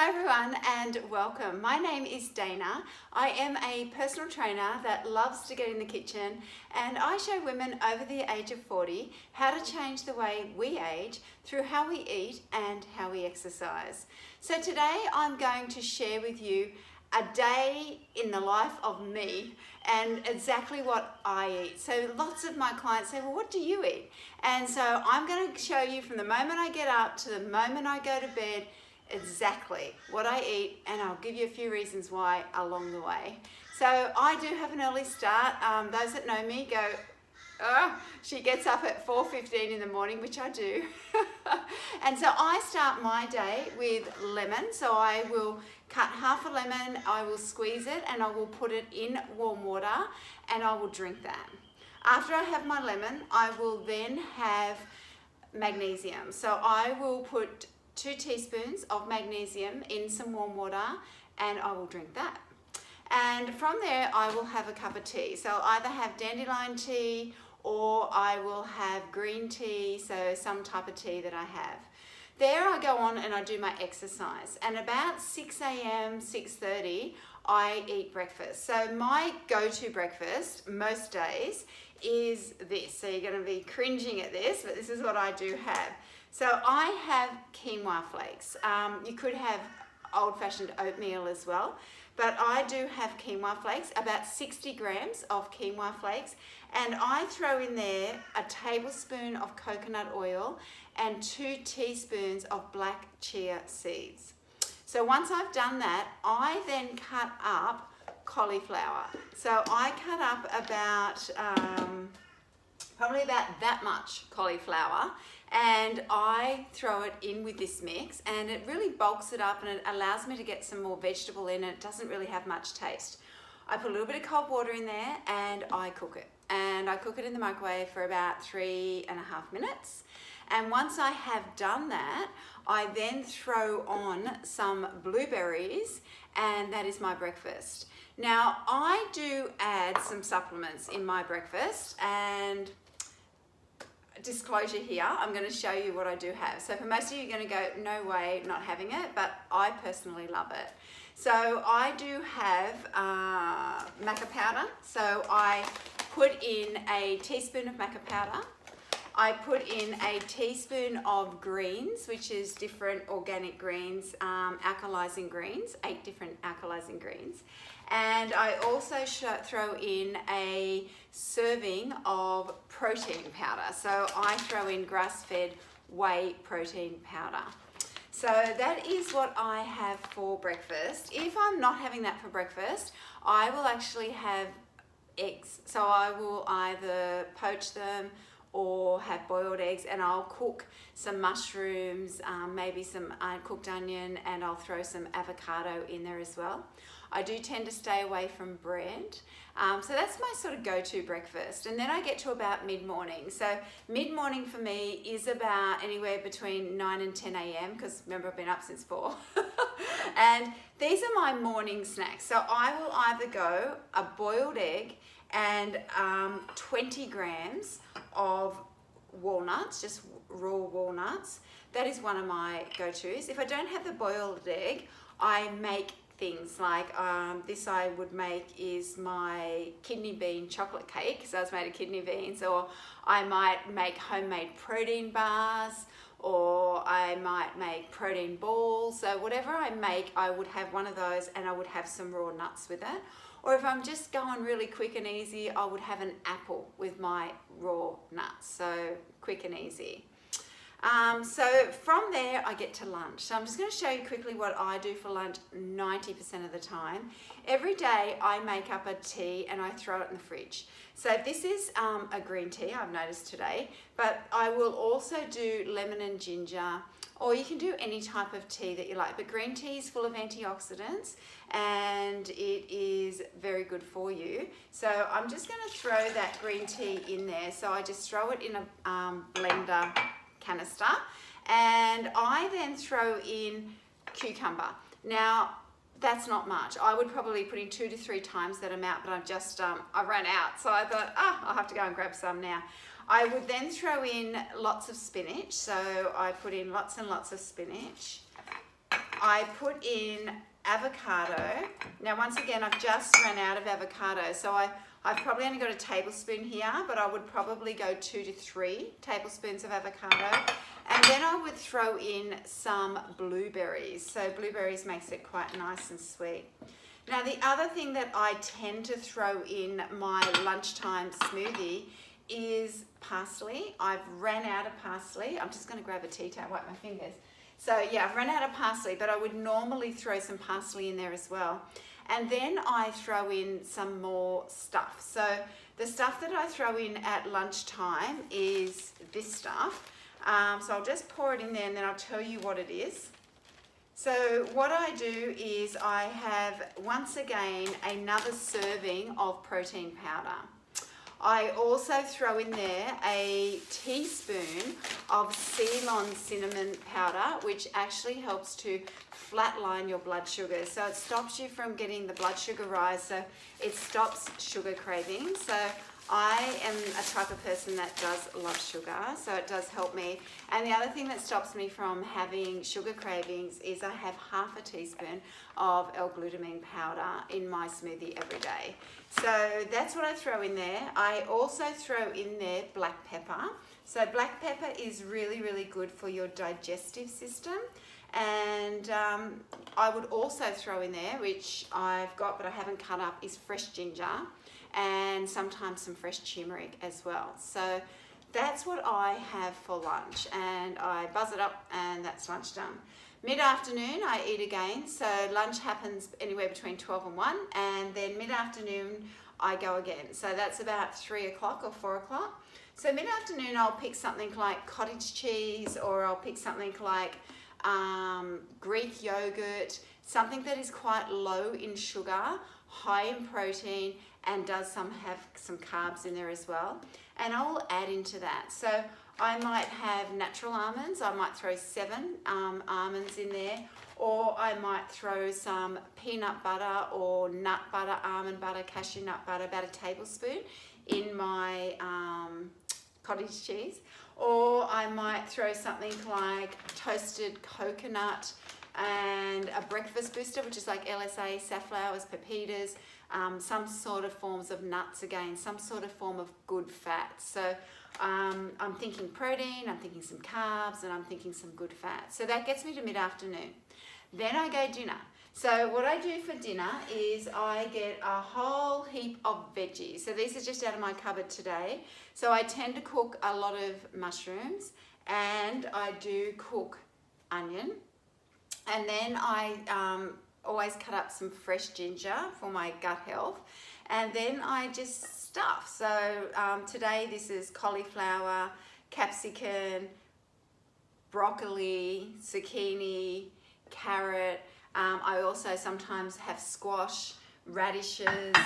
Hi everyone and welcome. My name is Dana. I am a personal trainer that loves to get in the kitchen, and I show women over the age of 40 how to change the way we age through how we eat and how we exercise. So today I'm going to share with you a day in the life of me and exactly what I eat. So lots of my clients say, well, what do you eat? And so I'm going to show you from the moment I get up to the moment I go to bed exactly what I eat, and I'll give you a few reasons why along the way. So I do have an early start. Those that know me go, oh, she gets up at 4:15 in the morning, which I do. And so I start my day with lemon. So I will cut half a lemon, I will squeeze it, and I will put it in warm water, and I will drink that. After I have my lemon, I will then have magnesium. So I will put 2 teaspoons of magnesium in some warm water, and I will drink that. And from there I will have a cup of tea. So I'll either have dandelion tea or I will have green tea, so some type of tea that I have. There I go on and I do my exercise, and about 6 a.m, 6:30 I eat breakfast. So my go-to breakfast most days is this. So you're going to be cringing at this, but this is what I do have. So I have quinoa flakes. You could have old-fashioned oatmeal as well, but I do have quinoa flakes, about 60 grams of quinoa flakes, and I throw in there a tablespoon of coconut oil and 2 teaspoons of black chia seeds. So once I've done that, I then cut up cauliflower. So I cut up about probably about that much cauliflower, and I throw it in with this mix, and it really bulks it up and it allows me to get some more vegetable in, and it doesn't really have much taste. I put a little bit of cold water in there and I cook it. And I cook it in the microwave for about 3.5 minutes. And once I have done that, I then throw on some blueberries, and that is my breakfast. Now, I do add some supplements in my breakfast, and disclosure here, I'm going to show you what I do have. So for most of you, you're going to go, no way, not having it, but I personally love it. So I do have maca powder. So I put in a teaspoon of maca powder. I put in a teaspoon of greens, which is different organic greens, alkalizing greens, 8 different alkalizing greens. And I also throw in a serving of protein powder. So I throw in grass-fed whey protein powder. So that is what I have for breakfast. If I'm not having that for breakfast, I will actually have eggs. So I will either poach them or have boiled eggs, and I'll cook some mushrooms, maybe some cooked onion, and I'll throw some avocado in there as well. I do tend to stay away from bread. So that's my sort of go-to breakfast. And then I get to about mid-morning. So mid-morning for me is about anywhere between 9 and 10 a.m. because remember, I've been up since 4. And these are my morning snacks. So I will either go a boiled egg and 20 grams of walnuts, just raw walnuts. That is one of my go-tos. If I don't have the boiled egg, I make things like this I would make is my kidney bean chocolate cake, so it's made of kidney beans, or I might make homemade protein bars, or I might make protein balls. So whatever I make, I would have one of those, and I would have some raw nuts with it. Or if I'm just going really quick and easy, I would have an apple with my raw nuts. So quick and easy. So from there I get to lunch. So I'm just going to show you quickly what I do for lunch 90% of the time. Every day I make up a tea and I throw it in the fridge. So this is a green tea I've noticed today, but I will also do lemon and ginger, or you can do any type of tea that you like. But green tea is full of antioxidants and it is very good for you. So I'm just going to throw that green tea in there. So I just throw it in a blender canister, and I then throw in cucumber. Now that's not much. I would probably put in 2 to 3 times that amount, but I've just I ran out, so I thought, I'll have to go and grab some now. I would then throw in lots of spinach, so I put in lots and lots of spinach. I put in avocado. Now once again, I've just run out of avocado, so I've probably only got a tablespoon here, but I would probably go 2 to 3 tablespoons of avocado. And then I would throw in some blueberries. So blueberries makes it quite nice and sweet. Now the other thing that I tend to throw in my lunchtime smoothie is parsley. I've ran out of parsley. I'm just going to grab a tea towel, wipe my fingers. So yeah, I've run out of parsley, but I would normally throw some parsley in there as well. And then I throw in some more stuff. So the stuff that I throw in at lunchtime is this stuff. So I'll just pour it in there and then I'll tell you what it is. So what I do is I have, once again, another serving of protein powder. I also throw in there a teaspoon of Ceylon cinnamon powder, which actually helps to flatline your blood sugar. So it stops you from getting the blood sugar rise, so it stops sugar cravings. So I am a type of person that does love sugar, so it does help me. And the other thing that stops me from having sugar cravings is I have half a teaspoon of L-glutamine powder in my smoothie every day. So that's what I throw in there. I also throw in there black pepper. So black pepper is really, really good for your digestive system. And I would also throw in there, which I've got but I haven't cut up, is fresh ginger and sometimes some fresh turmeric as well. So that's what I have for lunch, and I buzz it up and that's lunch done. Mid-afternoon I eat again, so lunch happens anywhere between 12 and 1, and then mid-afternoon I go again. So that's about 3 o'clock or 4 o'clock. So mid-afternoon I'll pick something like cottage cheese, or I'll pick something like Greek yogurt, something that is quite low in sugar, high in protein, and does have some carbs in there as well. And I'll add into that. So I might have natural almonds. I might throw 7 almonds in there, or I might throw some peanut butter or nut butter, almond butter, cashew nut butter, about a tablespoon in my cottage cheese. Or I might throw something like toasted coconut and a breakfast booster, which is like LSA, safflowers, pepitas, some sort of forms of nuts again, some sort of form of good fat. So I'm thinking protein, I'm thinking some carbs, and I'm thinking some good fat. So that gets me to mid-afternoon. Then I go dinner. So what I do for dinner is I get a whole heap of veggies. So these are just out of my cupboard today. So I tend to cook a lot of mushrooms, and I do cook onion. And then I always cut up some fresh ginger for my gut health. And then I just stuff. So today this is cauliflower, capsicum, broccoli, zucchini, carrot. I also sometimes have squash, radishes,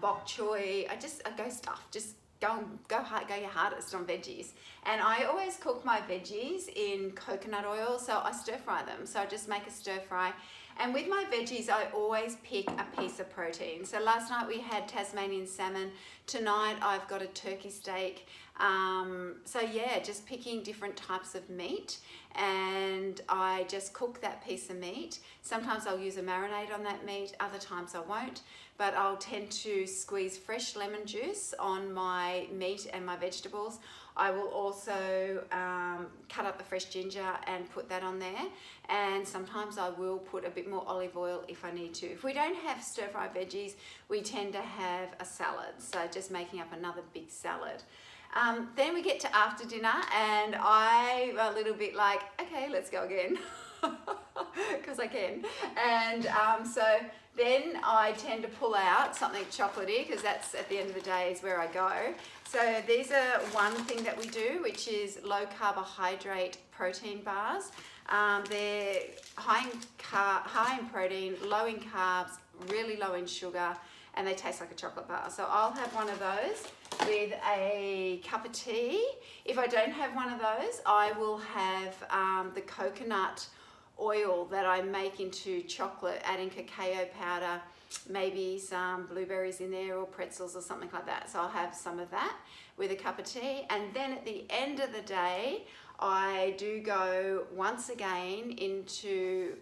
bok choy. I go stuff. Just go your hardest on veggies. And I always cook my veggies in coconut oil, so I stir fry them. So I just make a stir fry. And with my veggies, I always pick a piece of protein. So last night we had Tasmanian salmon. Tonight I've got a turkey steak. So yeah, just picking different types of meat, and I just cook that piece of meat. Sometimes I'll use a marinade on that meat, other times I won't, but I'll tend to squeeze fresh lemon juice on my meat and my vegetables. I will also cut up the fresh ginger and put that on there, and sometimes I will put a bit more olive oil if I need to. If we don't have stir-fry veggies, we tend to have a salad, so just making up another big salad. Then we get to after dinner, and I'm a little bit like, okay, let's go again, because I can. And so then I tend to pull out something chocolatey, because that's at the end of the day is where I go. So these are one thing that we do, which is low carbohydrate protein bars. They're high in protein, low in carbs, really low in sugar, and they taste like a chocolate bar. So I'll have one of those with a cup of tea. If I don't have one of those, I will have the coconut oil that I make into chocolate, adding cacao powder, maybe some blueberries in there or pretzels or something like that. So I'll have some of that with a cup of tea. And then at the end of the day, I do go once again into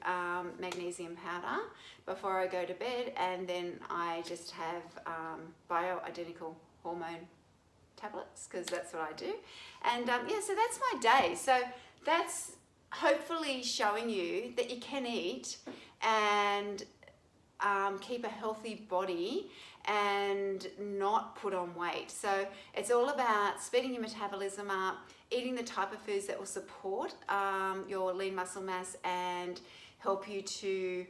magnesium powder before I go to bed, and then I just have bioidentical hormone tablets, because that's what I do. And yeah, so that's my day. So that's hopefully showing you that you can eat and keep a healthy body and not put on weight. So it's all about speeding your metabolism up, eating the type of foods that will support your lean muscle mass and help you to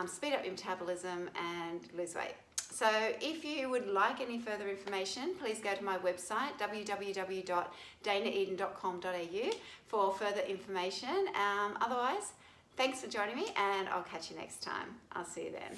speed up your metabolism and lose weight. So if you would like any further information, please go to my website, www.danaeden.com.au, for further information. Otherwise, thanks for joining me, and I'll catch you next time. I'll see you then.